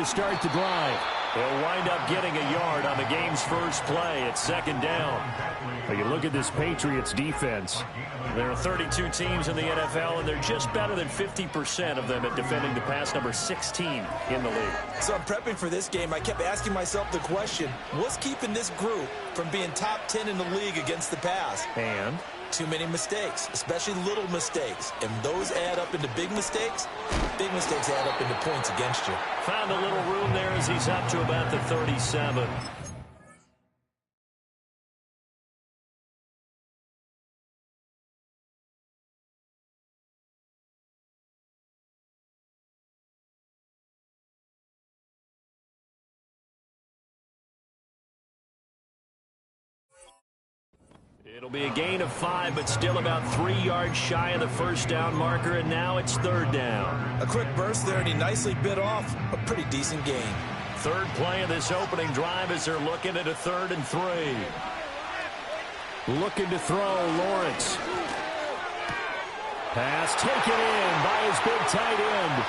start the drive. He'll wind up getting a yard on the game's first play at second down. But you look at this Patriots defense. There are 32 teams in the NFL, and they're just better than 50% of them at defending the pass, number 16 in the league. So I'm prepping for this game. I kept asking myself the question, what's keeping this group from being top 10 in the league against the pass? And too many mistakes, especially little mistakes. And those add up into big mistakes. Big mistakes add up into points against you. Found a little room there as he's up to about the 37. It'll be a gain of 5, but still about 3 yards shy of the first down marker, and now it's third down. A quick burst there, and he nicely bit off a pretty decent gain. Third play of this opening drive as they're looking at a 3rd and 3. Looking to throw, Lawrence. Pass taken in by his big tight end.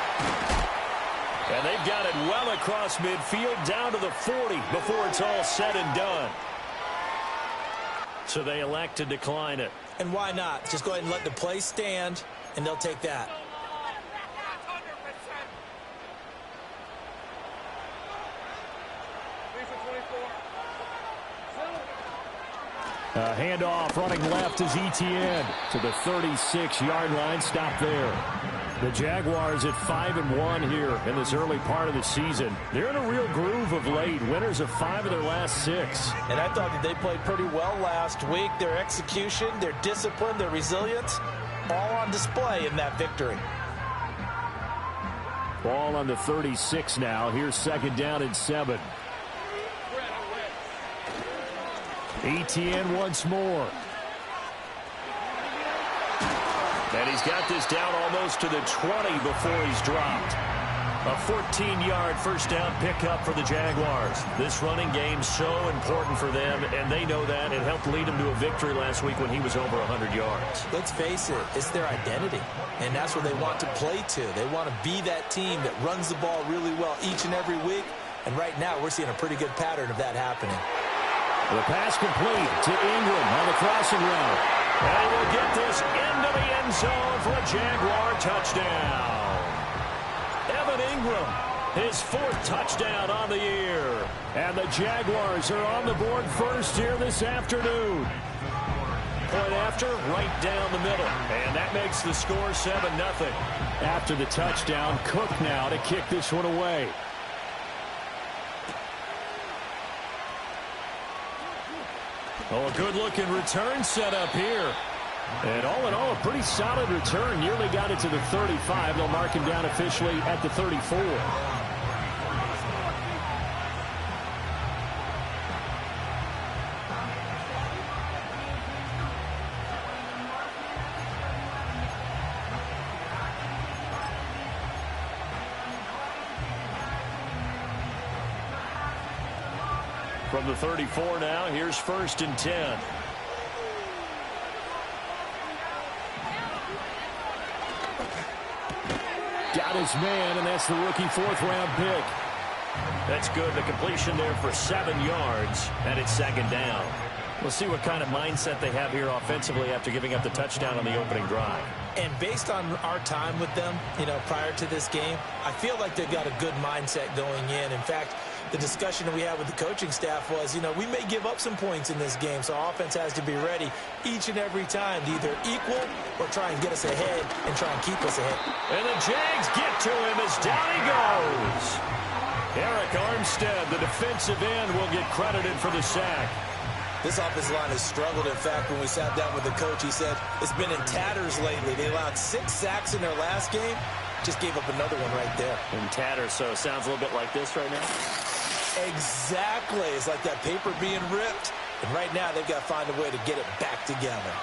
And they've got it well across midfield down to the 40 before it's all said and done. So they elect to decline it. And why not? Just go ahead and let the play stand, and they'll take that. Handoff running left is Etienne to the 36-yard line. Stop there. The Jaguars at 5-1 here in this early part of the season. They're in a real groove of late. Winners of 5 of their last 6. And I thought that they played pretty well last week. Their execution, their discipline, their resilience, all on display in that victory. Ball on the 36 now. Here's second down and 7. Etienne once more. And he's got this down almost to the 20 before he's dropped. A 14-yard first down pickup for the Jaguars. This running game so important for them, and they know that. It helped lead him to a victory last week when he was over 100 yards. Let's face it, it's their identity, and that's where they want to play to. They want to be that team that runs the ball really well each and every week, and right now we're seeing a pretty good pattern of that happening. The pass complete to Ingram on the crossing route. And he will get this into the end zone for a Jaguar touchdown. Evan Ingram, his 4th touchdown on the year. And the Jaguars are on the board first here this afternoon. Point after, right down the middle. And that makes the score 7-0. After the touchdown, Cook now to kick this one away. Oh, a good-looking return set up here. And all in all, a pretty solid return. Nearly got it to the 35. They'll mark him down officially at the 34. From the 34 now, here's 1st and 10. Got his man, and that's the rookie 4th-round pick. That's good. The completion there for 7 yards, and it's second down. We'll see what kind of mindset they have here offensively after giving up the touchdown on the opening drive. And based on our time with them, prior to this game, I feel like they've got a good mindset going in. In fact, the discussion that we had with the coaching staff was, we may give up some points in this game, so our offense has to be ready each and every time to either equal or try and get us ahead and try and keep us ahead. And the Jags get to him as down he goes. Eric Armstead, the defensive end, will get credited for the sack. This offensive line has struggled. In fact, when we sat down with the coach, he said it's been in tatters lately. They allowed 6 sacks in their last game. Just gave up another one right there. In tatters, so it sounds a little bit like this right now. Exactly. It's like that paper being ripped. And right now, they've got to find a way to get it back together.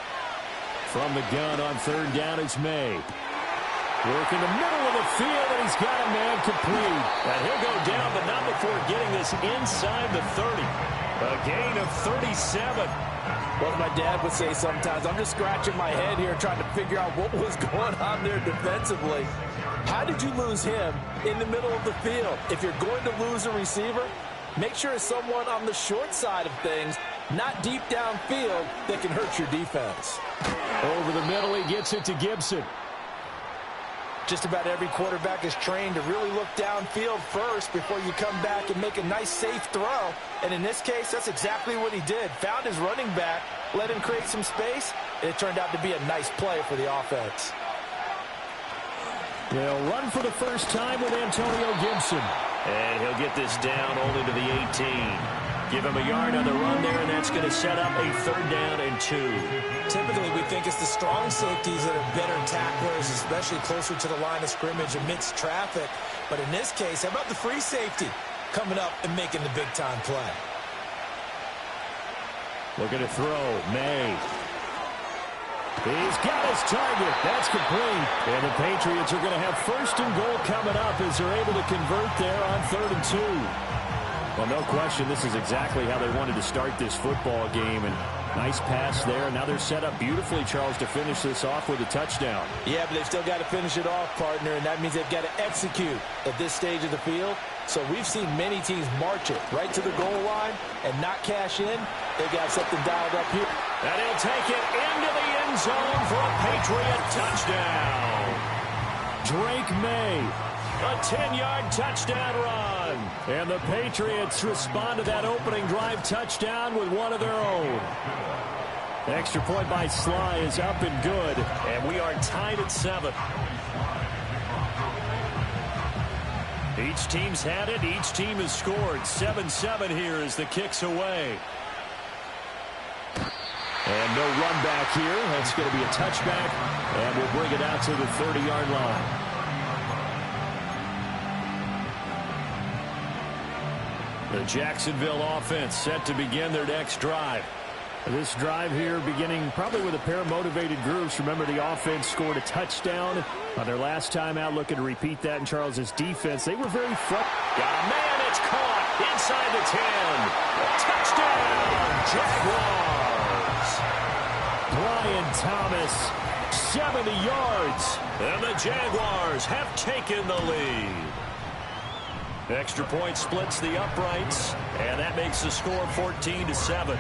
From the gun on 3rd down is May. Work in the middle of the field, and he's got a man complete. And he'll go down, but not before getting this inside the 30. A gain of 37. Well, my dad would say sometimes, I'm just scratching my head here trying to figure out what was going on there defensively. How did you lose him in the middle of the field? If you're going to lose a receiver, make sure it's someone on the short side of things, not deep downfield, that can hurt your defense. Over the middle, he gets it to Gibson. Just about every quarterback is trained to really look downfield first before you come back and make a nice, safe throw. And in this case, that's exactly what he did. Found his running back, let him create some space, and it turned out to be a nice play for the offense. They'll run for the first time with Antonio Gibson. And he'll get this down only to the 18. Give him a yard on the run there, and that's going to set up a 3rd down and 2. Typically, we think it's the strong safeties that are better tacklers, especially closer to the line of scrimmage amidst traffic. But in this case, how about the free safety coming up and making the big-time play? Looking to throw, May. He's got his target. That's complete. And the Patriots are going to have 1st and goal coming up as they're able to convert there on 3rd and 2. Well, no question, this is exactly how they wanted to start this football game. And nice pass there. Now they're set up beautifully, Charles, to finish this off with a touchdown. Yeah, but they've still got to finish it off, partner, and that means they've got to execute at this stage of the field. So we've seen many teams march it right to the goal line and not cash in. They got something dialed up here. And he'll take it into the end zone for a Patriot touchdown. Drake May. A 10-yard touchdown run. And the Patriots respond to that opening drive touchdown with one of their own. The extra point by Sly is up and good. And we are tied at 7. Each team's had it. Each team has scored. 7-7 here as the kick's away. And no run back here. That's going to be a touchback. And we'll bring it out to the 30-yard line. The Jacksonville offense set to begin their next drive. This drive here beginning probably with a pair of motivated groups. Remember, the offense scored a touchdown on their last time out. Looking to repeat that in Charles's defense. They were very front. Got a man. It's caught inside the 10. Touchdown, Jaguars. Brian Thomas, 70 yards. And the Jaguars have taken the lead. Extra point splits the uprights, and that makes the score 14-7.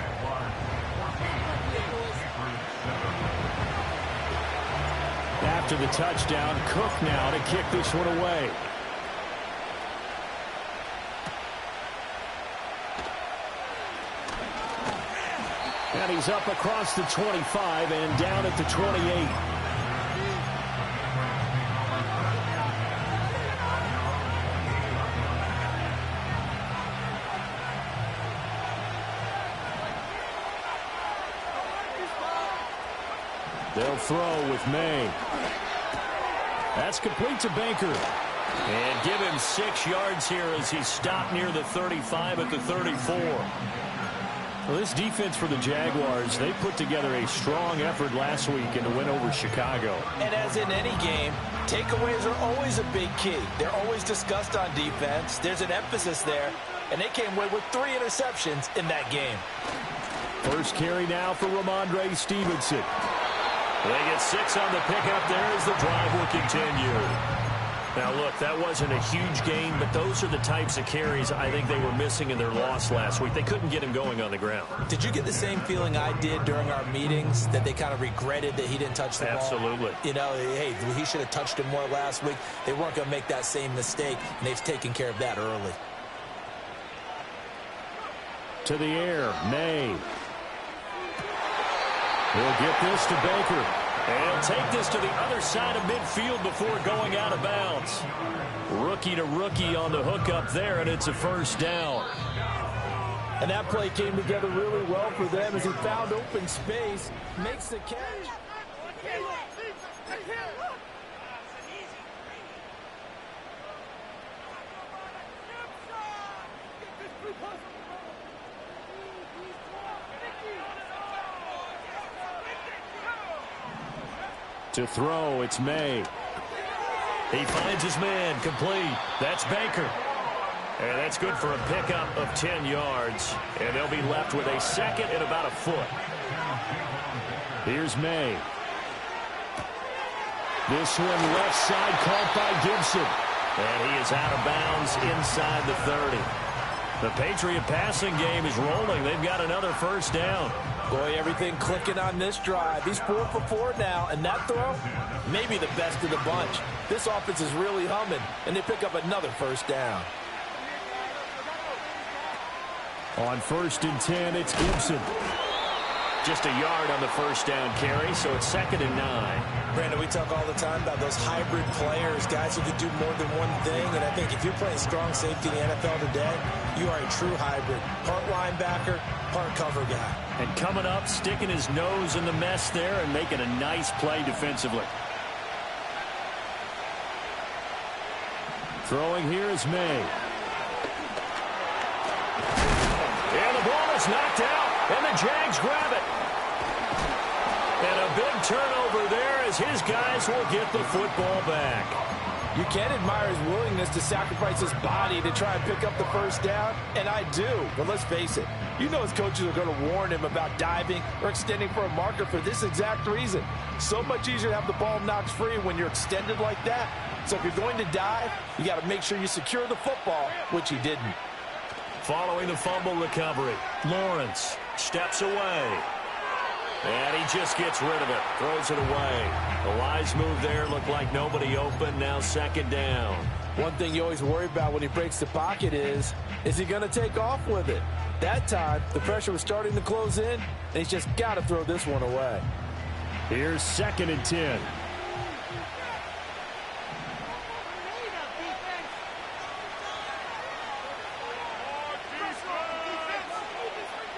After the touchdown, Cook now to kick this one away. And he's up across the 25 and down at the 28. They'll throw with May. That's complete to Baker. And give him 6 yards here as he stopped near the 35 at the 34. Well, this defense for the Jaguars, they put together a strong effort last week in the win over Chicago. And as in any game, takeaways are always a big key. They're always discussed on defense. There's an emphasis there, and they came away with 3 interceptions in that game. First carry now for Ramondre Stevenson. They get 6 on the pickup there as the drive will continue. Now, look, that wasn't a huge gain, but those are the types of carries I think they were missing in their loss last week. They couldn't get him going on the ground. Did you get the same feeling I did during our meetings, that they kind of regretted that he didn't touch the ball? Absolutely. You know, hey, he should have touched him more last week. They weren't going to make that same mistake, and they've taken care of that early. To the air, May. He'll get this to Baker. And he'll take this to the other side of midfield before going out of bounds. Rookie to rookie on the hookup there, and it's a first down. And that play came together really well for them as he found open space, makes the catch. To throw, it's May. He finds his man, complete. That's Baker. And that's good for a pickup of 10 yards. And they'll be left with a second and about a foot. Here's May. This one left side caught by Gibson. And he is out of bounds inside the 30. The Patriot passing game is rolling. They've got another first down. Boy, everything clicking on this drive. He's 4 for 4 now, and that throw, maybe the best of the bunch. This offense is really humming, and they pick up another first down. On 1st and 10, it's Gibson. Just a yard on the first down carry, so it's 2nd and 9. Brandon, we talk all the time about those hybrid players, guys who can do more than one thing. And I think if you're playing strong safety in the NFL today, you are a true hybrid. Part linebacker, part cover guy. And coming up, sticking his nose in the mess there and making a nice play defensively. Throwing here is May. And the ball is knocked out, and the Jags grab it. And a big turnover there as his guys will get the football back. You can admire his willingness to sacrifice his body to try and pick up the first down, and I do. But let's face it, you know his coaches are going to warn him about diving or extending for a marker for this exact reason. So much easier to have the ball knocked free when you're extended like that. So if you're going to dive, you got to make sure you secure the football, which he didn't. Following the fumble recovery, Lawrence steps away. And he just gets rid of it, throws it away. The wise move there, looked like nobody open, now 2nd down. One thing you always worry about when he breaks the pocket is he going to take off with it? That time, the pressure was starting to close in, and he's just got to throw this one away. Here's 2nd and 10.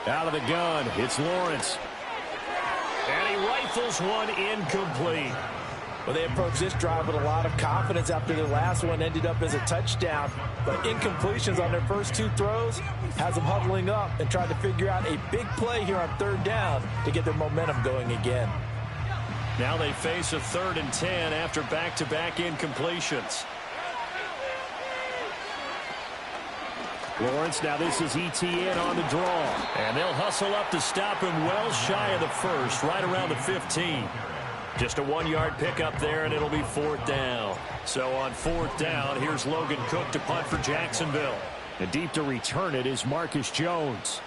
Out of the gun, it's Lawrence. And he rifles one incomplete. Well, they approached this drive with a lot of confidence after their last one ended up as a touchdown. But incompletions on their first 2 throws has them huddling up and trying to figure out a big play here on 3rd down to get their momentum going again. Now they face a 3rd and 10 after back-to-back incompletions. Lawrence, now this is ETN on the draw. And they'll hustle up to stop him well shy of the first, right around the 15. Just a 1-yard pickup there, and it'll be 4th down. So on 4th down, here's Logan Cook to punt for Jacksonville. And deep to return it is Marcus Jones.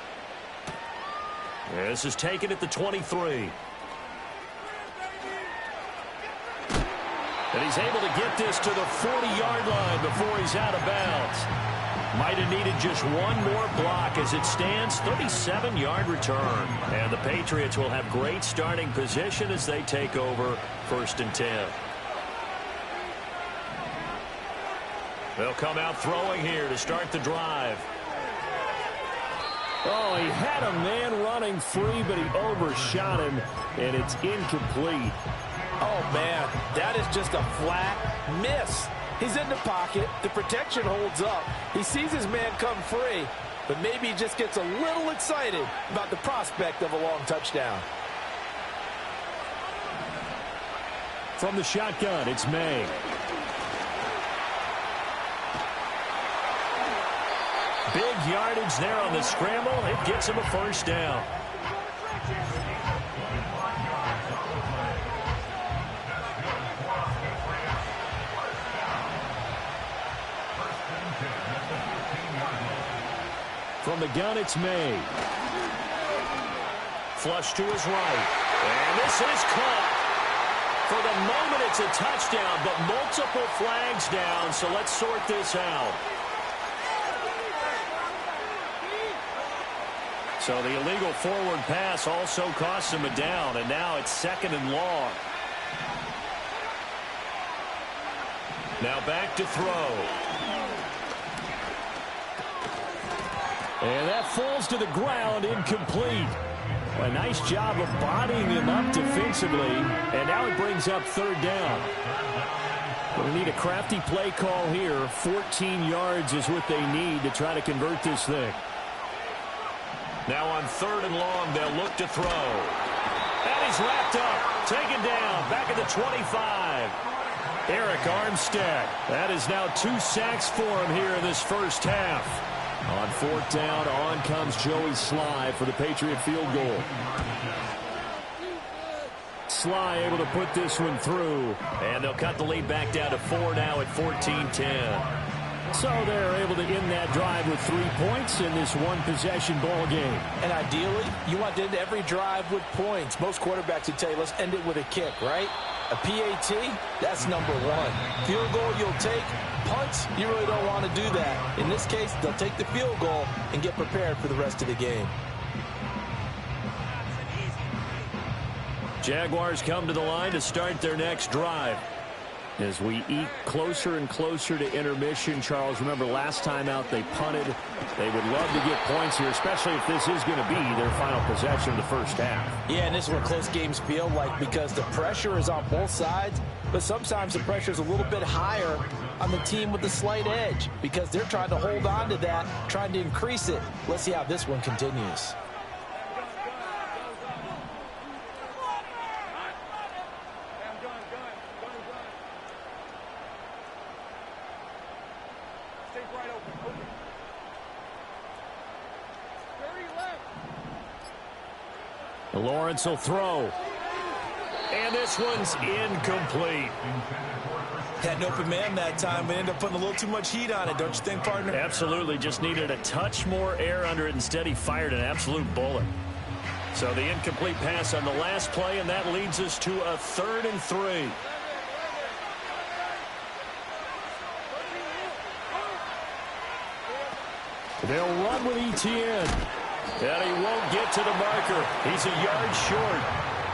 This is taken at the 23. And he's able to get this to the 40-yard line before he's out of bounds. Might have needed just one more block as it stands, 37-yard return. And the Patriots will have great starting position as they take over 1st and 10. They'll come out throwing here to start the drive. Oh, he had a man running free, but he overshot him, and it's incomplete. Oh, man, that is just a flat miss. He's in the pocket. The protection holds up. He sees his man come free, but maybe he just gets a little excited about the prospect of a long touchdown. From the shotgun, it's May. Big yardage there on the scramble. It gets him a first down. From the gun, it's May. Flush to his right. And this is caught. For the moment, it's a touchdown, but multiple flags down, so let's sort this out. So the illegal forward pass also costs him a down, and now it's 2nd and long. Now back to throw. And that falls to the ground, incomplete. A nice job of bodying him up defensively, and now it brings up 3rd down. We'll need a crafty play call here. 14 yards is what they need to try to convert this thing. Now on 3rd and long, they'll look to throw. And he's wrapped up, taken down, back at the 25. Eric Armstead. That is now 2 sacks for him here in this first half. On 4th down, on comes Joey Sly for the Patriot field goal. Sly able to put this one through. And they'll cut the lead back down to 4 now at 14-10. So they're able to end that drive with 3 points in this one-possession ball game. And ideally, you want to end every drive with points. Most quarterbacks would tell you, let's end it with a kick, right? A PAT, that's number one. Field goal you'll take. Punts, you really don't want to do that. In this case, they'll take the field goal and get prepared for the rest of the game. Jaguars come to the line to start their next drive. As we eke closer and closer to intermission, Charles, remember last time out they punted. They would love to get points here, especially if this is going to be their final possession of the first half. Yeah, and this is what close games feel like because the pressure is on both sides, but sometimes the pressure is a little bit higher on the team with the slight edge because they're trying to hold on to that, trying to increase it. Let's see how this one continues. Lawrence will throw. And this one's incomplete. Had an open man that time, but ended up putting a little too much heat on it, don't you think, partner? Absolutely. Just needed a touch more air under it. Instead, he fired an absolute bullet. So the incomplete pass on the last play, and that leads us to a 3rd and 3. They'll run with ETN. And he won't get to the marker. He's a yard short.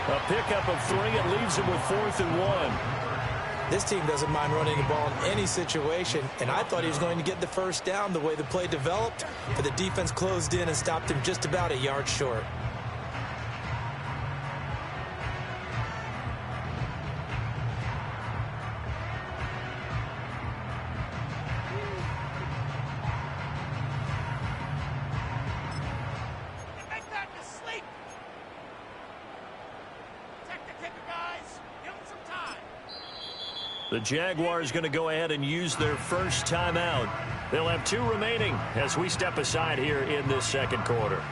A pickup of 3. It leaves him with 4th and 1. This team doesn't mind running the ball in any situation, and I thought he was going to get the first down the way the play developed, but the defense closed in and stopped him just about a yard short. The Jaguars going to go ahead and use their first timeout. They'll have 2 remaining as we step aside here in this second quarter.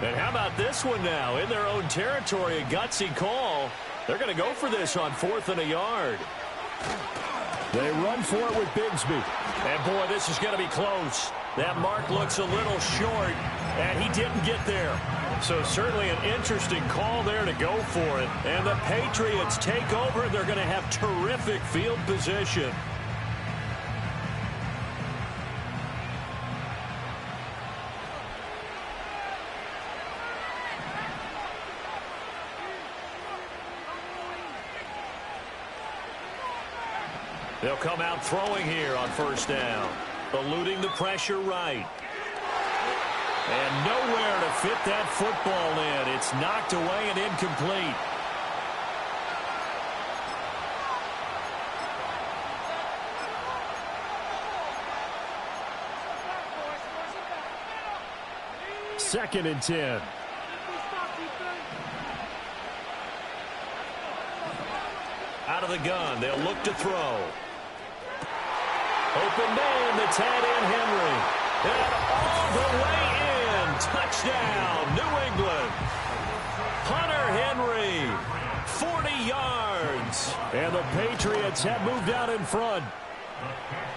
And how about this one now? In their own territory, a gutsy call. They're going to go for this on 4th and a yard. They run for it with Bigsby. And, boy, this is going to be close. That mark looks a little short, and he didn't get there. So certainly an interesting call there to go for it. And the Patriots take over. They're going to have terrific field position. They'll come out throwing here on 1st down. Eluding the pressure right. And nowhere to fit that football in. It's knocked away and incomplete. Second and 10. Out of the gun, they'll look to throw. Open man, the tight end Henry. And all the way in. Touchdown, New England. Hunter Henry, 40 yards. And the Patriots have moved out in front.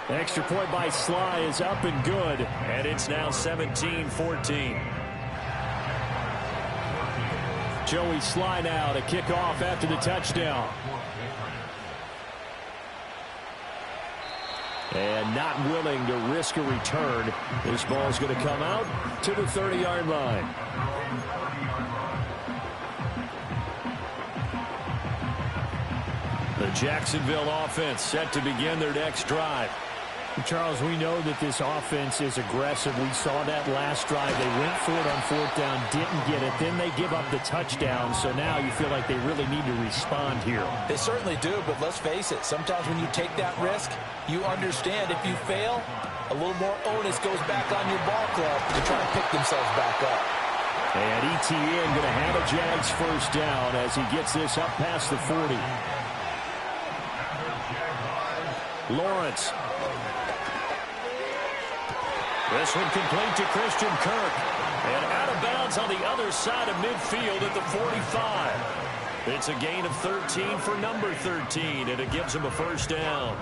Extra point by Sly is up and good. And it's now 17-14. Joey Sly now to kick off after the touchdown. And not willing to risk a return. This ball's going to come out to the 30-yard line. The Jacksonville offense set to begin their next drive. Charles, we know that this offense is aggressive. We saw that last drive. They went for it on 4th down, didn't get it. Then they give up the touchdown. So now you feel like they really need to respond here. They certainly do, but let's face it. Sometimes when you take that risk, you understand if you fail, a little more onus goes back on your ball club to try and pick themselves back up. And ETN going to have a Jags first down as he gets this up past the 40. Lawrence. This one complete to Christian Kirk. And out of bounds on the other side of midfield at the 45. It's a gain of 13 for number 13, and it gives him a first down.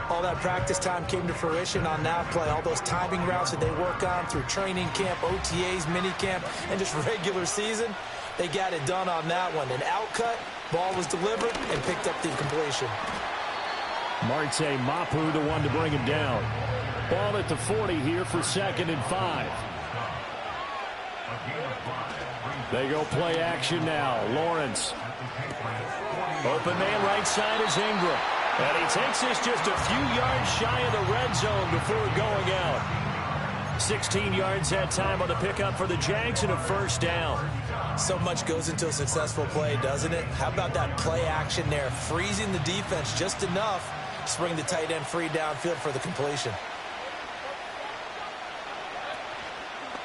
All that practice time came to fruition on that play. All those timing routes that they work on through training camp, OTAs, minicamp, and just regular season, they got it done on that one. An outcut, ball was delivered, and picked up the completion. Marte Mapu, the one to bring him down. Ball at the 40 here for 2nd and 5. They go play action now. Lawrence. Open man right side is Ingram. And he takes this just a few yards shy of the red zone before going out. 16 yards that time on the pickup for the Jags and a first down. So much goes into a successful play, doesn't it? How about that play action there? Freezing the defense just enough to bring the tight end free downfield for the completion.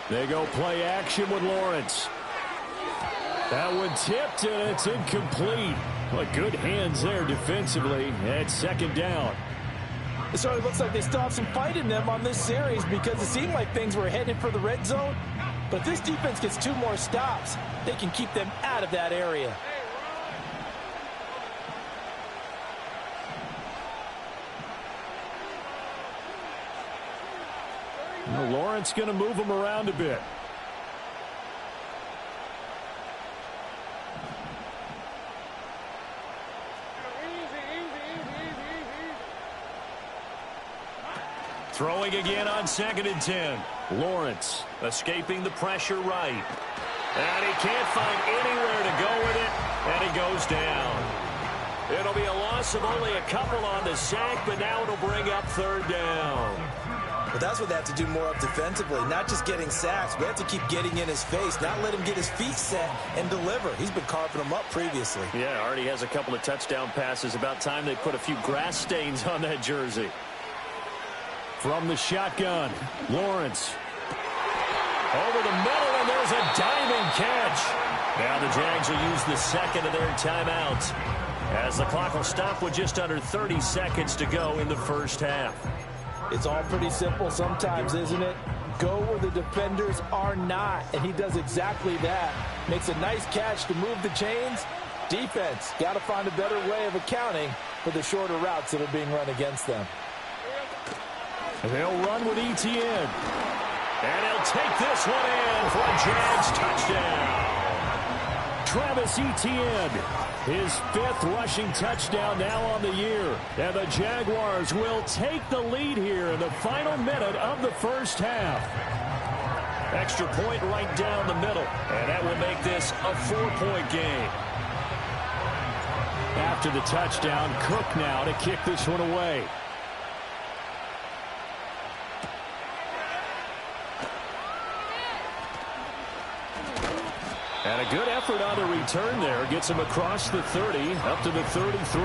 They go play action with Lawrence. That one tipped, and it's incomplete. But good hands there defensively at 2nd down. It certainly looks like they still have some fight in them on this series because it seemed like things were headed for the red zone. But if this defense gets 2 more stops, they can keep them out of that area. Well, Lawrence going to move him around a bit. Throwing again on 2nd and 10. Lawrence escaping the pressure right. And he can't find anywhere to go with it. And he goes down. It'll be a loss of only a couple on the sack, but now it'll bring up 3rd down. But that's what they have to do more of defensively, not just getting sacks. We have to keep getting in his face, not let him get his feet set and deliver. He's been carving them up previously. Yeah, already has a couple of touchdown passes. About time they put a few grass stains on that jersey. From the shotgun, Lawrence. Over the middle, and there's a diving catch. Now the Jags will use the 2nd of their timeouts, as the clock will stop with just under 30 seconds to go in the first half. It's all pretty simple sometimes, isn't it? Go where the defenders are not, and he does exactly that. Makes a nice catch to move the chains. Defense, got to find a better way of accounting for the shorter routes that are being run against them. They'll run with ETN. And he'll take this one in for a Jags touchdown. Travis Etienne, his 5th rushing touchdown now on the year. And the Jaguars will take the lead here in the final minute of the first half. Extra point right down the middle. And that will make this a 4-point game. After the touchdown, Cook now to kick this one away. And a good effort on the return there. Gets him across the 30, up to the 33.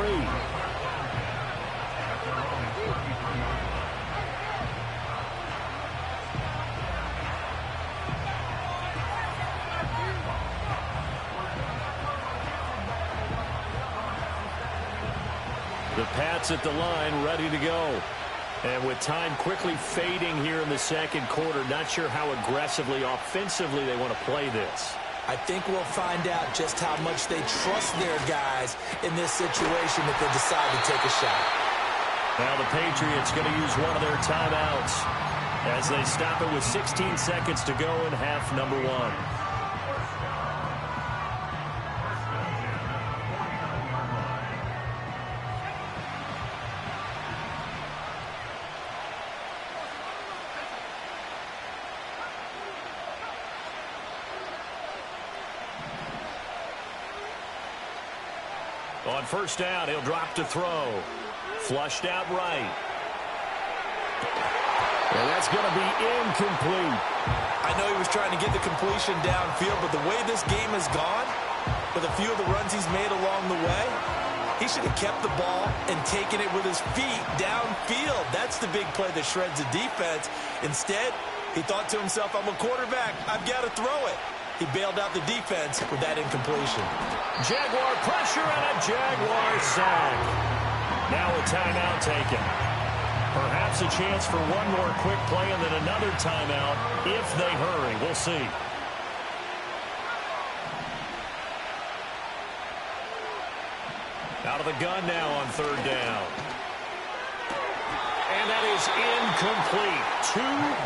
The Pats at the line, ready to go. And with time quickly fading here in the 2nd quarter, not sure how aggressively, offensively they want to play this. I think we'll find out just how much they trust their guys in this situation if they decide to take a shot. Now the Patriots going to use one of their timeouts as they stop it with 16 seconds to go in half number 1. On first down, he'll drop to throw. Flushed out right. And that's going to be incomplete. I know he was trying to get the completion downfield, but the way this game has gone, with a few of the runs he's made along the way, he should have kept the ball and taken it with his feet downfield. That's the big play that shreds the defense. Instead, he thought to himself, I'm a quarterback. I've got to throw it. He bailed out the defense with that incompletion. Jaguar pressure and a Jaguar sack. Now a timeout taken. Perhaps a chance for one more quick play and then another timeout if they hurry. We'll see. Out of the gun now on third down. And that is incomplete. 2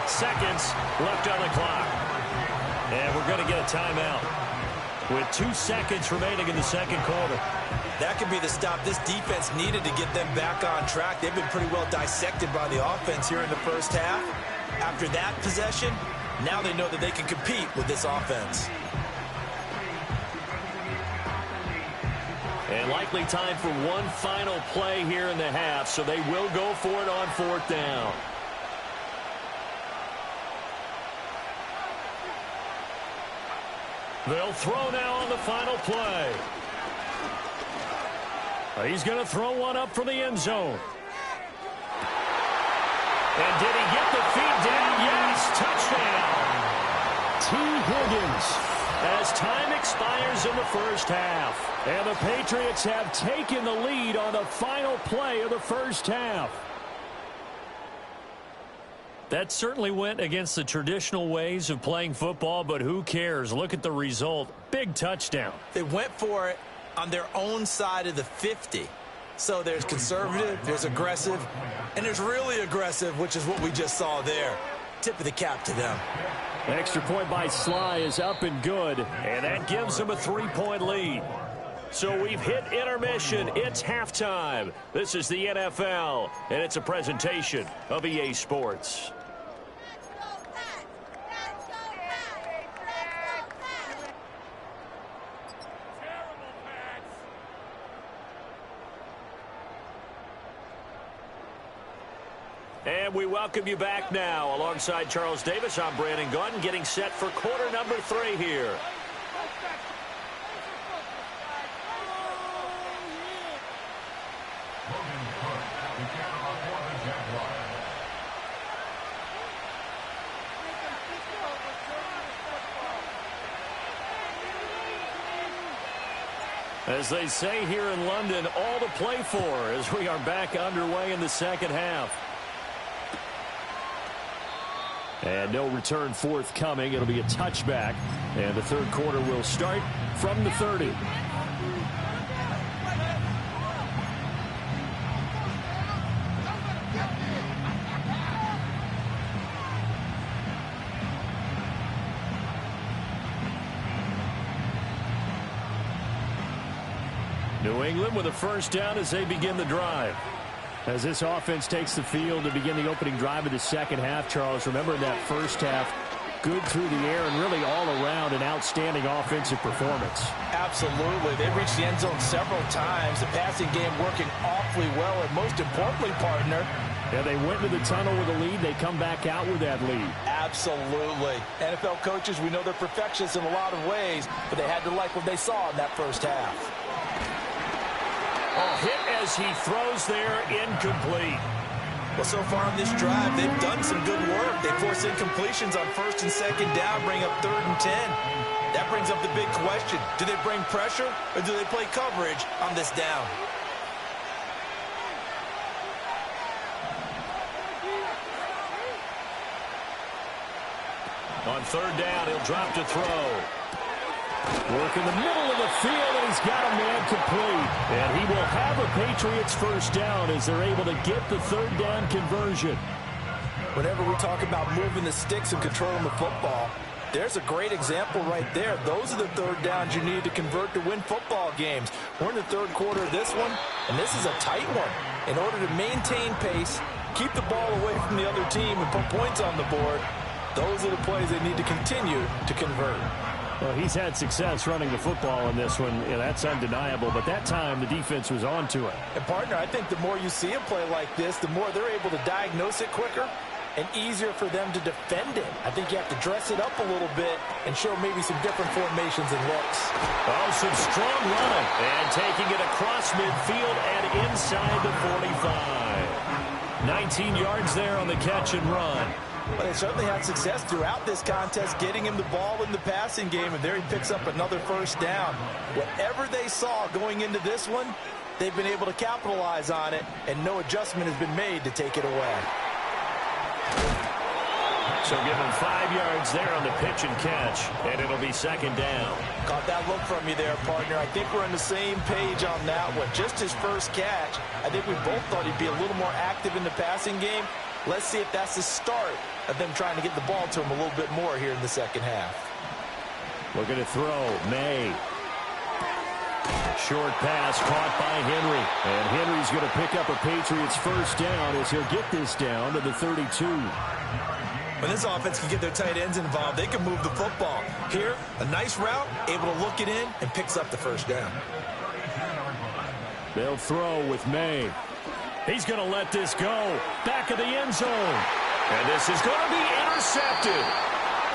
seconds left on the clock. And we're going to get a timeout with 2 seconds remaining in the second quarter. That could be the stop this defense needed to get them back on track. They've been pretty well dissected by the offense here in the first half. After that possession, now they know that they can compete with this offense. And likely time for one final play here in the half, so they will go for it on fourth down. They'll throw now on the final play. He's going to throw one up for the end zone. And did he get the feet down? Yes, touchdown. T. Higgins. As time expires in the first half. And the Patriots have taken the lead on the final play of the first half. That certainly went against the traditional ways of playing football, but who cares? Look at the result. Big touchdown. They went for it on their own side of the 50. So there's conservative, there's aggressive, and there's really aggressive, which is what we just saw there. Tip of the cap to them. Extra point by Sly is up and good, and that gives them a 3-point lead. So we've hit intermission. It's halftime. This is the NFL, and it's a presentation of EA Sports. And we welcome you back now. Alongside Charles Davis, I'm Brandon Gaudin, getting set for quarter number 3 here. As they say here in London, all to play for as we are back underway in the second half. And no return forthcoming. It'll be a touchback. And the third quarter will start from the 30. New England with a first down as they begin the drive. As this offense takes the field to begin the opening drive of the second half, Charles, remember in that first half, good through the air and really all around an outstanding offensive performance. Absolutely. They reached the end zone several times. The passing game working awfully well, and most importantly, partner, yeah, they went to the tunnel with a lead. They come back out with that lead. Absolutely. NFL coaches, we know they're perfectionists in a lot of ways, but they had to like what they saw in that first half. Oh, hit as he throws there, incomplete. Well, so far on this drive, they've done some good work. They force incompletions on first and second down, bring up 3rd and 10. That brings up the big question. Do they bring pressure or do they play coverage on this down? On 3rd down, he'll drop to throw. Work in the middle of the field, and he's got a man complete. And he will have a Patriots first down as they're able to get the 3rd down conversion. Whenever we talk about moving the sticks and controlling the football, there's a great example right there. Those are the 3rd downs you need to convert to win football games. We're in the 3rd quarter of this one, and this is a tight one. In order to maintain pace, keep the ball away from the other team, and put points on the board, those are the plays they need to continue to convert. Well, he's had success running the football in this one. Yeah, that's undeniable. But that time, the defense was on to it. And, partner, I think the more you see a play like this, the more they're able to diagnose it quicker and easier for them to defend it. I think you have to dress it up a little bit and show maybe some different formations and looks. Oh, some strong running. And taking it across midfield and inside the 45. 19 yards there on the catch and run. But they certainly had success throughout this contest, getting him the ball in the passing game, and there he picks up another first down. Whatever they saw going into this one, they've been able to capitalize on it, and no adjustment has been made to take it away. So give him 5 yards there on the pitch and catch, and it'll be second down. Caught that look from you there, partner. I think we're on the same page on that one. Just his first catch, I think we both thought he'd be a little more active in the passing game. Let's see if that's the start of them trying to get the ball to him a little bit more here in the second half. Looking to throw, May. Short pass caught by Henry. And Henry's going to pick up a Patriots first down as he'll get this down to the 32. When this offense can get their tight ends involved, they can move the football. Here, a nice route, able to look it in, and picks up the first down. They'll throw with May. He's going to let this go. Back of the end zone. And this is going to be intercepted.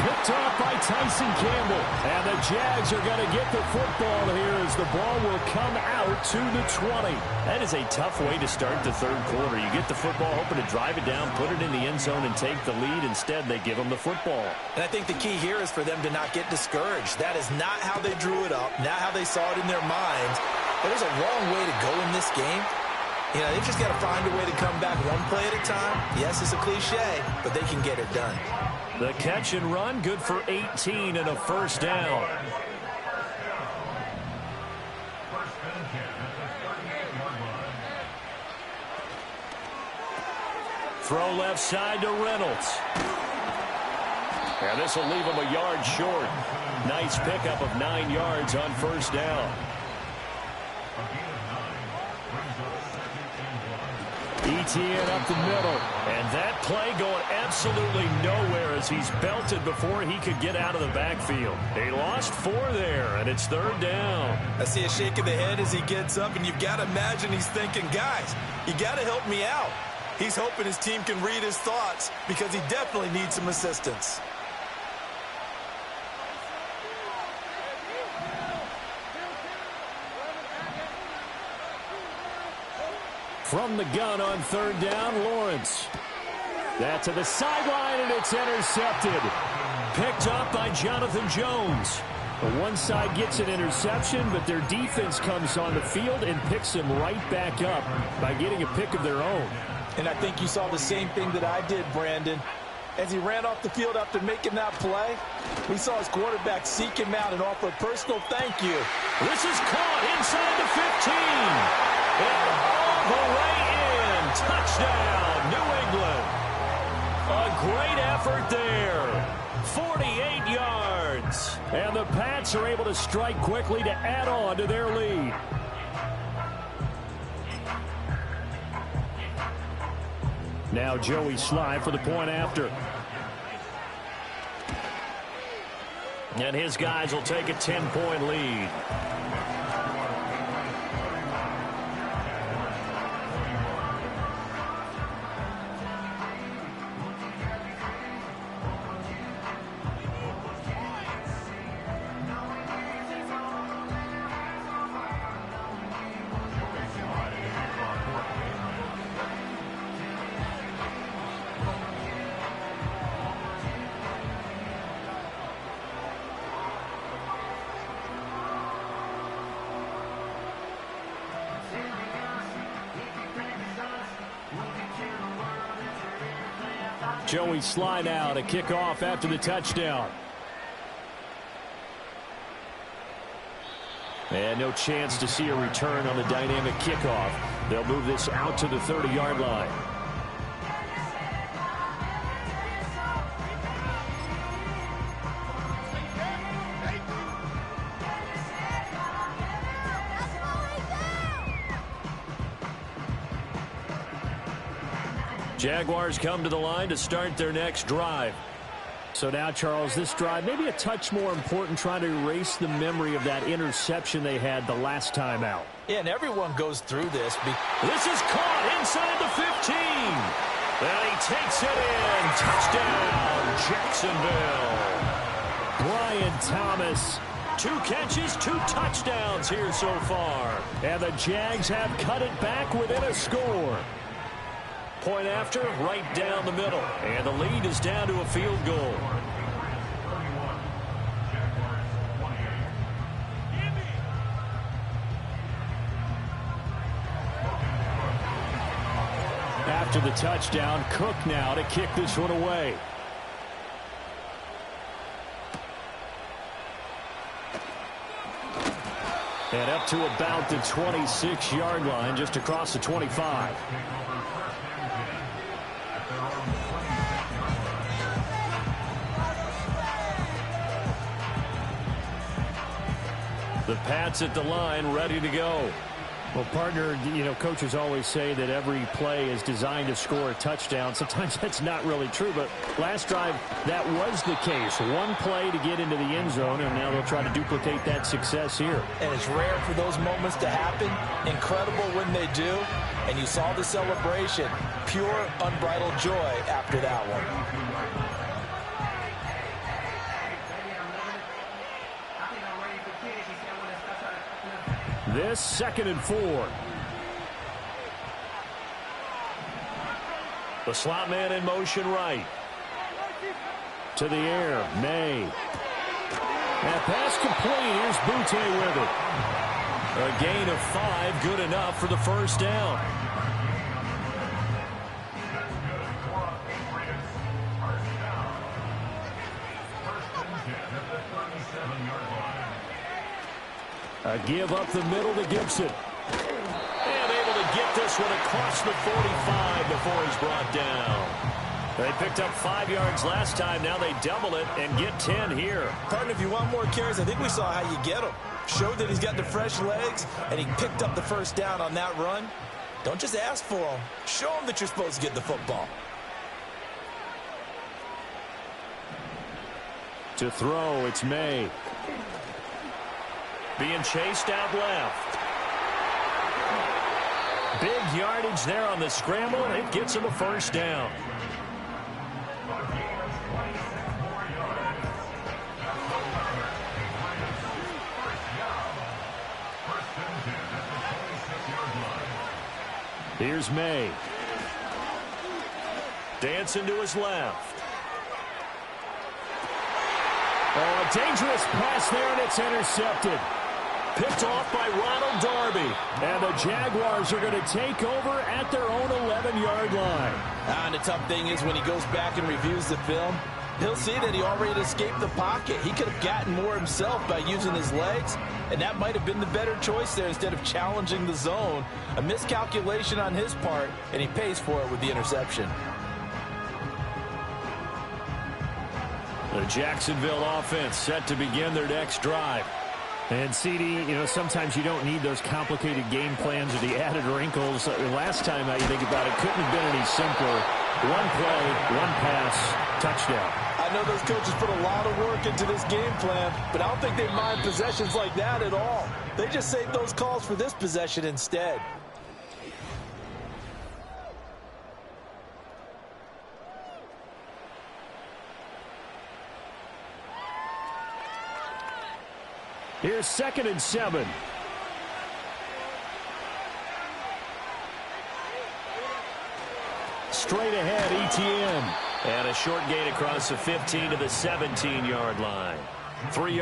Picked off by Tyson Campbell. And the Jags are going to get the football here as the ball will come out to the 20. That is a tough way to start the third quarter. You get the football, hoping to drive it down, put it in the end zone, and take the lead. Instead, they give them the football. And I think the key here is for them to not get discouraged. That is not how they drew it up, not how they saw it in their minds. There's a long way to go in this game. You know, they've just got to find a way to come back one play at a time. Yes, it's a cliche, but they can get it done. The catch and run, good for 18 and a first down. Throw left side to Reynolds. And this will leave him a yard short. Nice pickup of 9 yards on first down. ETN up the middle. And that play going absolutely nowhere as he's belted before he could get out of the backfield. He lost 4 there, and it's third down. I see a shake of the head as he gets up, and you've got to imagine he's thinking, guys, you got to help me out. He's hoping his team can read his thoughts because he definitely needs some assistance. From the gun on third down, Lawrence. That to the sideline, and it's intercepted. Picked up by Jonathan Jones. One side gets an interception, but their defense comes on the field and picks him right back up by getting a pick of their own. And I think you saw the same thing that I did, Brandon. As he ran off the field after making that play, we saw his quarterback seek him out and offer a personal thank you. This is caught inside the 15. And all the way in. Touchdown, New England. A great effort there. 48 yards. And the Pats are able to strike quickly to add on to their lead. Now Joey Sly for the point after. And his guys will take a 10-point lead. Joey Sly now to kick off after the touchdown. And no chance to see a return on the dynamic kickoff. They'll move this out to the 30-yard line. Jaguars come to the line to start their next drive. So now, Charles, this drive maybe a touch more important, trying to erase the memory of that interception they had the last time out. Yeah, and everyone goes through this. This is caught inside the 15. And he takes it in. Touchdown, Jacksonville. Brian Thomas. 2 catches, 2 touchdowns here so far. And the Jags have cut it back within a score. Point after, right down the middle. And the lead is down to a field goal. After the touchdown, Cook now to kick this one away. And up to about the 26-yard line, just across the 25. The Pats at the line, ready to go. Well, partner, coaches always say that every play is designed to score a touchdown. Sometimes that's not really true, but last drive, that was the case. One play to get into the end zone, and now they'll try to duplicate that success here. And it's rare for those moments to happen. Incredible when they do. And you saw the celebration. Pure, unbridled joy after that one. This 2nd and 4. The slot man in motion right. To the air, May. That pass complete. Here's Boutte with it. A gain of 5, good enough for the first down. A give up the middle to Gibson. And able to get this one across the 45 before he's brought down. They picked up 5 yards last time. Now they double it and get 10 here. Partner, if you want more carries, I think we saw how you get him. Showed that he's got the fresh legs, and he picked up the first down on that run. Don't just ask for him. Show him that you're supposed to get the football. To throw, it's May. Being chased out left. Big yardage there on the scramble, and it gets him a first down. Here's May. Dancing to his left. Oh, a dangerous pass there, and it's intercepted. Picked off by Ronald Darby. And the Jaguars are going to take over at their own 11-yard line. And the tough thing is when he goes back and reviews the film, he'll see that he already escaped the pocket. He could have gotten more himself by using his legs, and that might have been the better choice there instead of challenging the zone. A miscalculation on his part, and he pays for it with the interception. The Jacksonville offense set to begin their next drive. And, CD, sometimes you don't need those complicated game plans or the added wrinkles. Last time you think about it, couldn't have been any simpler. One play, one pass, touchdown. I know those coaches put a lot of work into this game plan, but I don't think they mind possessions like that at all. They just save those calls for this possession instead. Here's 2nd and 7. Straight ahead, ETN. And a short gain across the 15 to the 17-yard line. 3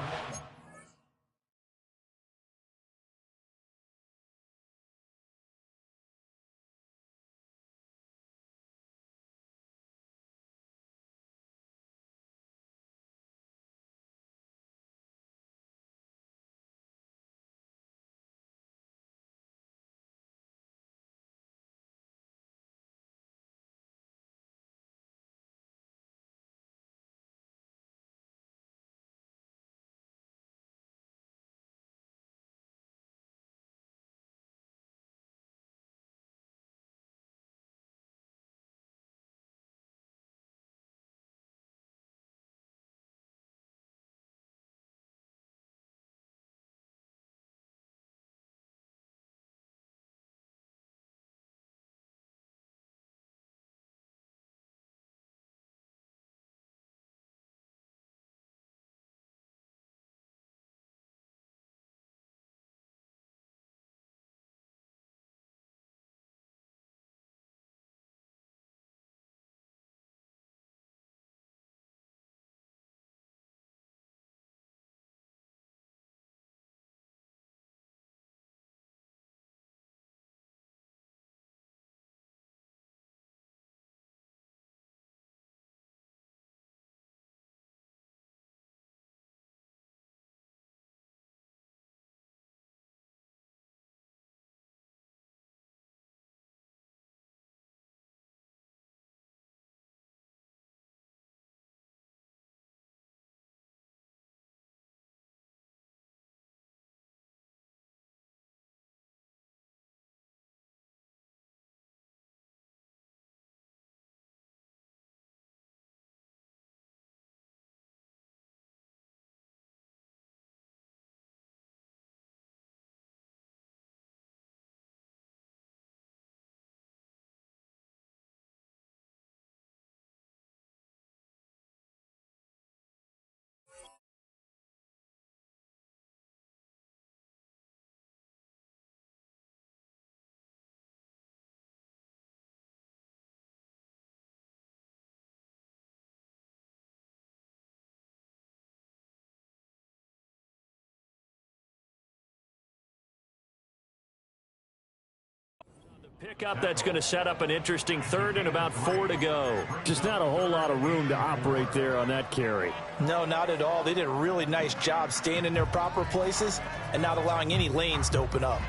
Pickup that's going to set up an interesting third and about 4 to go. Just not a whole lot of room to operate there on that carry. No, not at all. They did a really nice job staying in their proper places and not allowing any lanes to open up.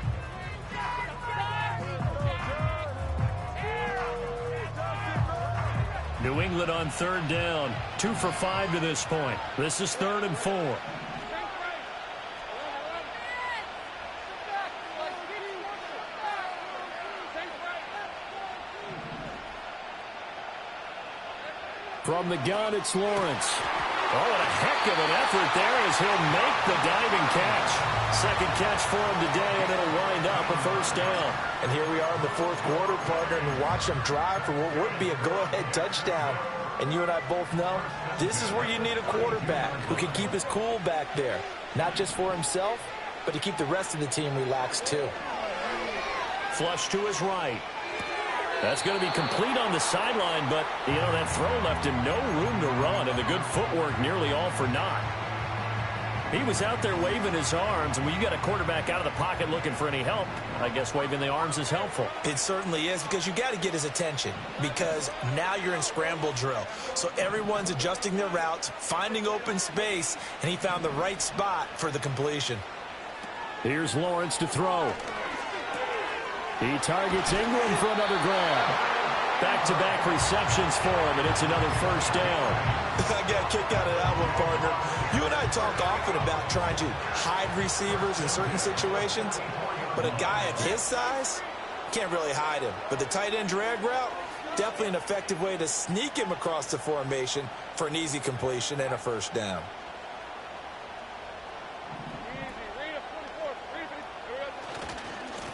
New England on third down. 2 for 5 to this point. This is 3rd and 4. From the gun, it's Lawrence. Oh, and a heck of an effort there as he'll make the diving catch. Second catch for him today, and it'll wind up a first down. And here we are in the 4th quarter, partner, and watch them drive for what would be a go-ahead touchdown. And you and I both know this is where you need a quarterback who can keep his cool back there. Not just for himself, but to keep the rest of the team relaxed too. Flush to his right. That's going to be complete on the sideline, but, you know, that throw left him no room to run, and the good footwork nearly all for naught. He was out there waving his arms, and when you got a quarterback out of the pocket looking for any help, I guess waving the arms is helpful. It certainly is, because you got to get his attention, because now you're in scramble drill. So everyone's adjusting their routes, finding open space, and he found the right spot for the completion. Here's Lawrence to throw. He targets Ingram for another grab. Back-to-back receptions for him, and it's another first down. I got a kick out of that one, partner. You and I talk often about trying to hide receivers in certain situations, but a guy of his size can't really hide him. But the tight end drag route, definitely an effective way to sneak him across the formation for an easy completion and a first down.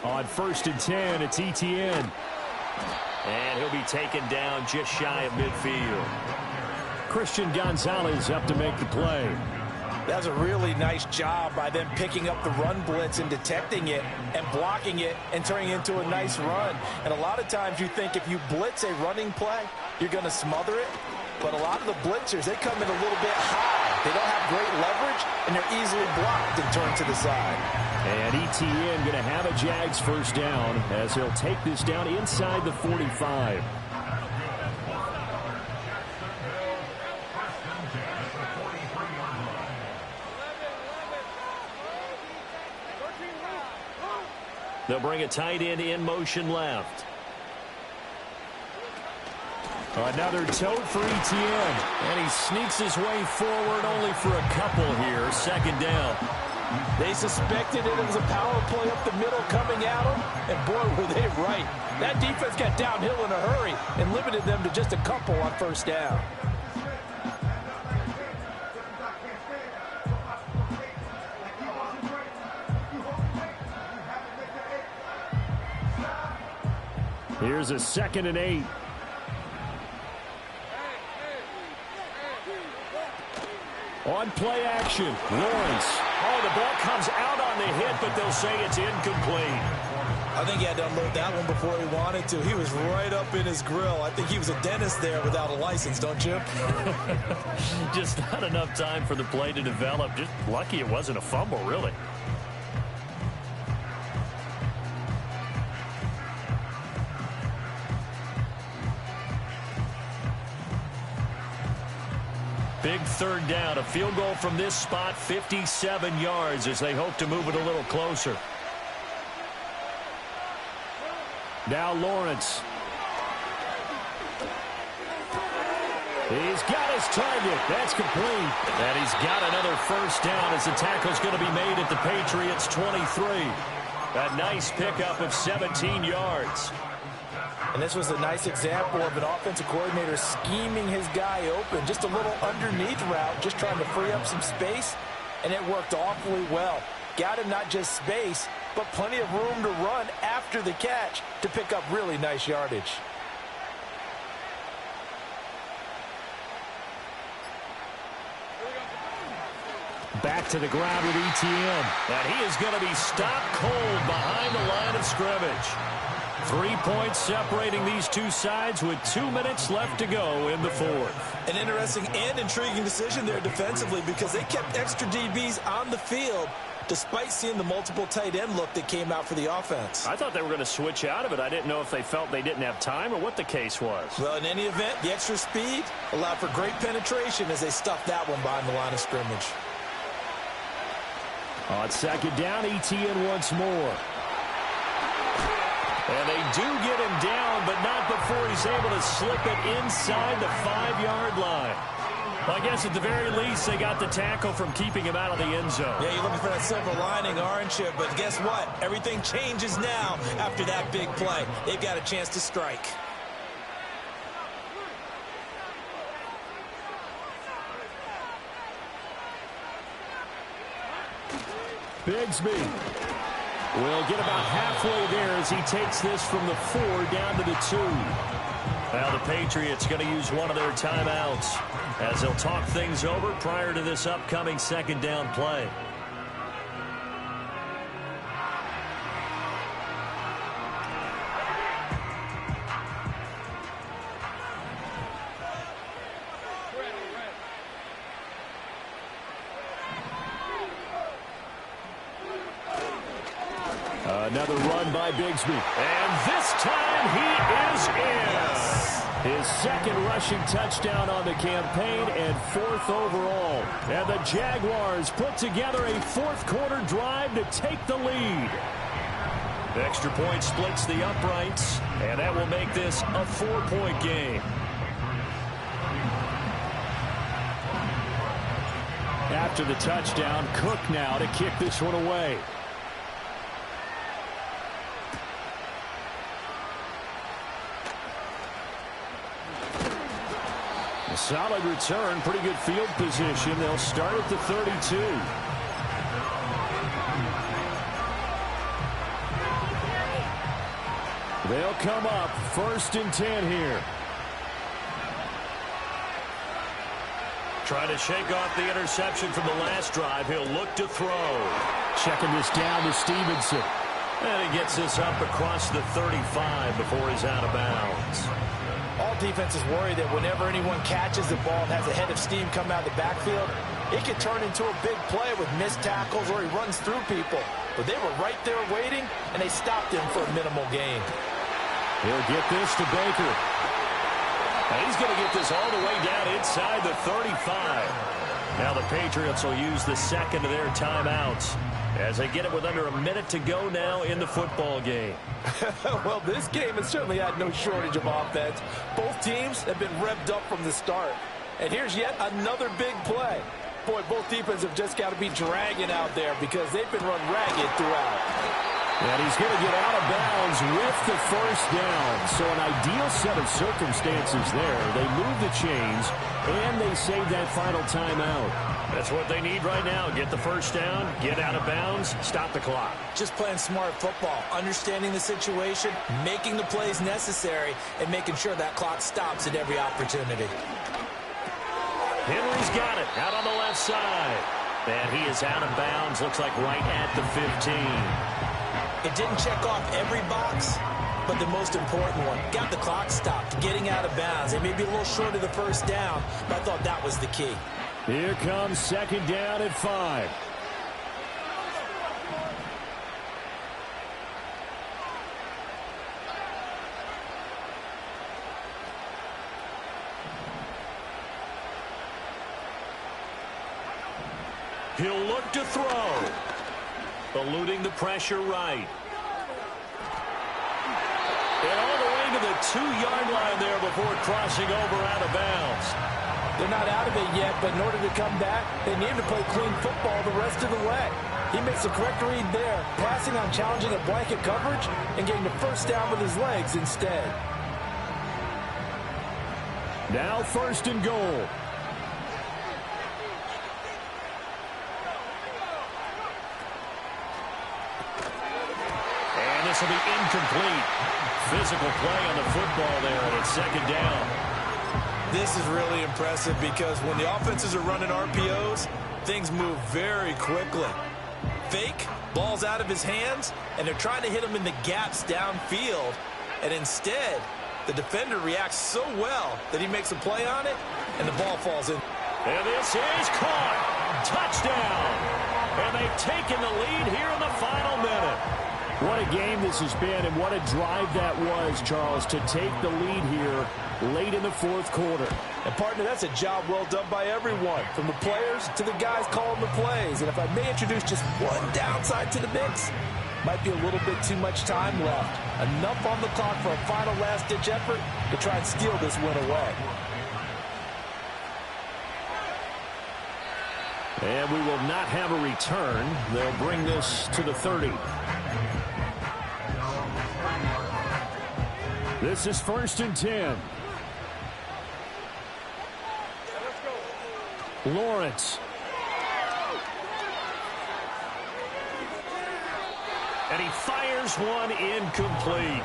On 1st and 10, it's Etienne. And he'll be taken down just shy of midfield. Christian Gonzalez up to make the play. That's a really nice job by them picking up the run blitz and detecting it and blocking it and turning it into a nice run. And a lot of times you think if you blitz a running play, you're going to smother it. But a lot of the blitzers, they come in a little bit high. They don't have great leverage, and they're easily blocked and turned to the side. And Etienne going to have a Jags first down as he'll take this down inside the 45. They'll bring a tight end in motion left. Another tote for Etienne. And he sneaks his way forward only for a couple here. Second down. They suspected it was a power play up the middle coming at them, and boy, were they right. That defense got downhill in a hurry and limited them to just a couple on first down. Here's a 2nd and 8. On play action, Lawrence. Oh, the ball comes out on the hit, but they'll say it's incomplete. I think he had to unload that one before he wanted to. He was right up in his grill. I think he was a dentist there without a license, don't you? Just not enough time for the play to develop. Just lucky it wasn't a fumble, really. Big third down. A field goal from this spot, 57 yards as they hope to move it a little closer. Now Lawrence. He's got his target. That's complete. And he's got another first down as the tackle's going to be made at the Patriots' 23. A nice pickup of 17 yards. And this was a nice example of an offensive coordinator scheming his guy open. Just a little underneath route, just trying to free up some space, and it worked awfully well. Got him not just space, but plenty of room to run after the catch to pick up really nice yardage. Back to the ground with Etienne. And he is going to be stopped cold behind the line of scrimmage. 3 points separating these two sides with 2 minutes left to go in the fourth. An interesting and intriguing decision there defensively because they kept extra DBs on the field, despite seeing the multiple tight end look that came out for the offense. I thought they were going to switch out of it. I didn't know if they felt they didn't have time or what the case was. Well, in any event, the extra speed allowed for great penetration as they stuffed that one behind the line of scrimmage. On second down, ETN once more. And they do get him down, but not before he's able to slip it inside the 5-yard line. Well, I guess at the very least, they got the tackle from keeping him out of the end zone. Yeah, you're looking for that silver lining, aren't you? But guess what? Everything changes now after that big play. They've got a chance to strike. Bigsby will get about halfway there as he takes this from the 4 down to the 2. Now the Patriots going to use one of their timeouts as they'll talk things over prior to this upcoming second down play. Another run by Bigsby. And this time he is in. His second rushing touchdown on the campaign and 4th overall. And the Jaguars put together a 4th-quarter drive to take the lead. The extra point splits the uprights, and that will make this a 4-point game. After the touchdown, Cook now to kick this one away. Solid return, pretty good field position. They'll start at the 32. They'll come up 1st and 10 here. Trying to shake off the interception from the last drive. He'll look to throw. Checking this down to Stevenson. And he gets this up across the 35 before he's out of bounds. All defenses worry that whenever anyone catches the ball and has a head of steam come out of the backfield, it can turn into a big play with missed tackles or he runs through people. But they were right there waiting, and they stopped him for a minimal gain. He'll get this to Baker. And he's going to get this all the way down inside the 35. Now the Patriots will use the second of their timeouts as they get it with under a minute to go now in the football game. Well, this game has certainly had no shortage of offense. Both teams have been revved up from the start. And here's yet another big play. Boy, both defenses have just got to be dragging out there because they've been run ragged throughout. And he's going to get out of bounds with the 1st down. So an ideal set of circumstances there. They move the chains, and they save that final timeout. That's what they need right now. Get the 1st down, get out of bounds, stop the clock. Just playing smart football, understanding the situation, making the plays necessary, and making sure that clock stops at every opportunity. Henry's got it out on the left side. And he is out of bounds, looks like right at the 15. It didn't check off every box, but the most important one. Got the clock stopped, getting out of bounds. They may be a little short of the 1st down, but I thought that was the key. Here comes 2nd down at 5. He'll look to throw. Eluding the pressure right. And all the way to the 2-yard line there before crossing over out of bounds. They're not out of it yet, but in order to come back, they need to play clean football the rest of the way. He makes the correct read there, passing on challenging a blanket coverage and getting the 1st down with his legs instead. Now 1st and goal. And this will be incomplete. Physical play on the football there, and it's 2nd down. This is really impressive because when the offenses are running RPOs, things move very quickly. Fake, ball's out of his hands, and they're trying to hit him in the gaps downfield. And instead, the defender reacts so well that he makes a play on it, and the ball falls in. And this is caught. Touchdown. And they've taken the lead here in the final minute. What a game this has been, and what a drive that was, Charles, to take the lead here late in the fourth quarter. And, partner, that's a job well done by everyone, from the players to the guys calling the plays. And if I may introduce just one downside to the mix, might be a little bit too much time left. Enough on the clock for a final last-ditch effort to try and steal this win away. And we will not have a return. They'll bring this to the 30. This is 1st and 10. Lawrence. And he fires one incomplete.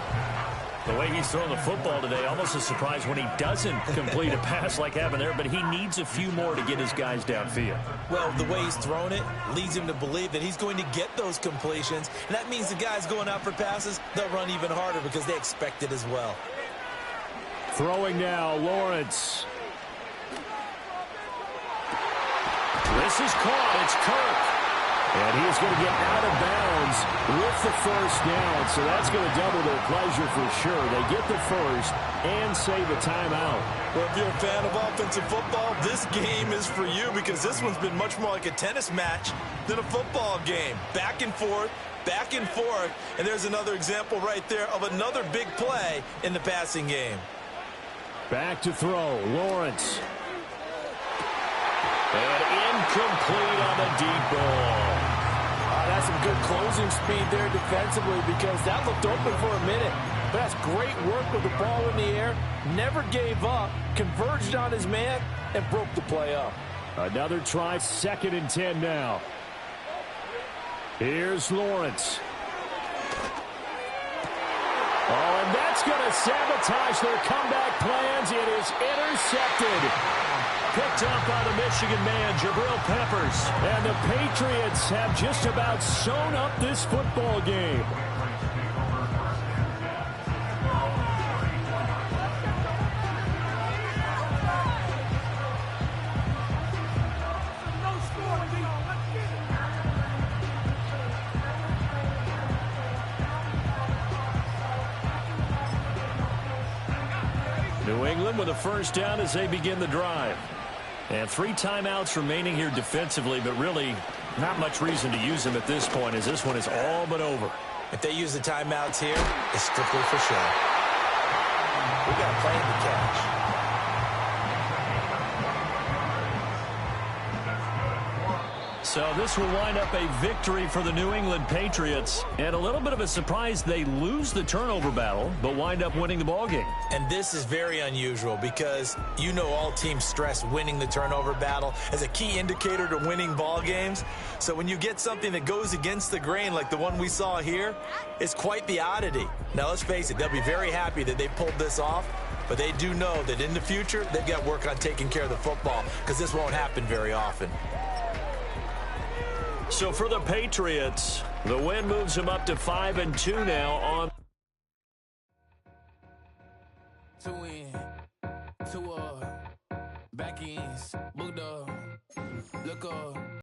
The way he's throwing the football today, almost a surprise when he doesn't complete a pass like happened there, but he needs a few more to get his guys downfield. Well, the way he's thrown it leads him to believe that he's going to get those completions, and that means the guys going out for passes, they'll run even harder because they expect it as well. Throwing now, Lawrence. This is caught. It's Kirk. And he's going to get out of bounds with the first down, so that's going to double their pleasure for sure. They get the first and save a timeout. Well, if you're a fan of offensive football, this game is for you because this one's been much more like a tennis match than a football game. Back and forth, and there's another example right there of another big play in the passing game. Back to throw, Lawrence. And incomplete on the deep ball. That's some good closing speed there defensively because that looked open for a minute. But that's great work with the ball in the air. Never gave up, converged on his man, and broke the play up. Another try, 2nd and 10 now. Here's Lawrence. Oh, and that's going to sabotage their comeback plans. It is intercepted. Picked up by the Michigan man, Jabril Peppers. And the Patriots have just about sewn up this football game. New England with a first down as they begin the drive. And 3 timeouts remaining here defensively, but really not much reason to use them at this point as this one is all but over. If they use the timeouts here, it's strictly for show. We got a plan to catch. So this will wind up a victory for the New England Patriots. And a little bit of a surprise, they lose the turnover battle, but wind up winning the ballgame. And this is very unusual because you know all teams stress winning the turnover battle as a key indicator to winning ball games. So when you get something that goes against the grain like the one we saw here, it's quite the oddity. Now let's face it, they'll be very happy that they pulled this off, but they do know that in the future they've got work on taking care of the football because this won't happen very often. So for the Patriots, the win moves them up to 5-2 now on. Two in, two up, back ends, booked up, look up.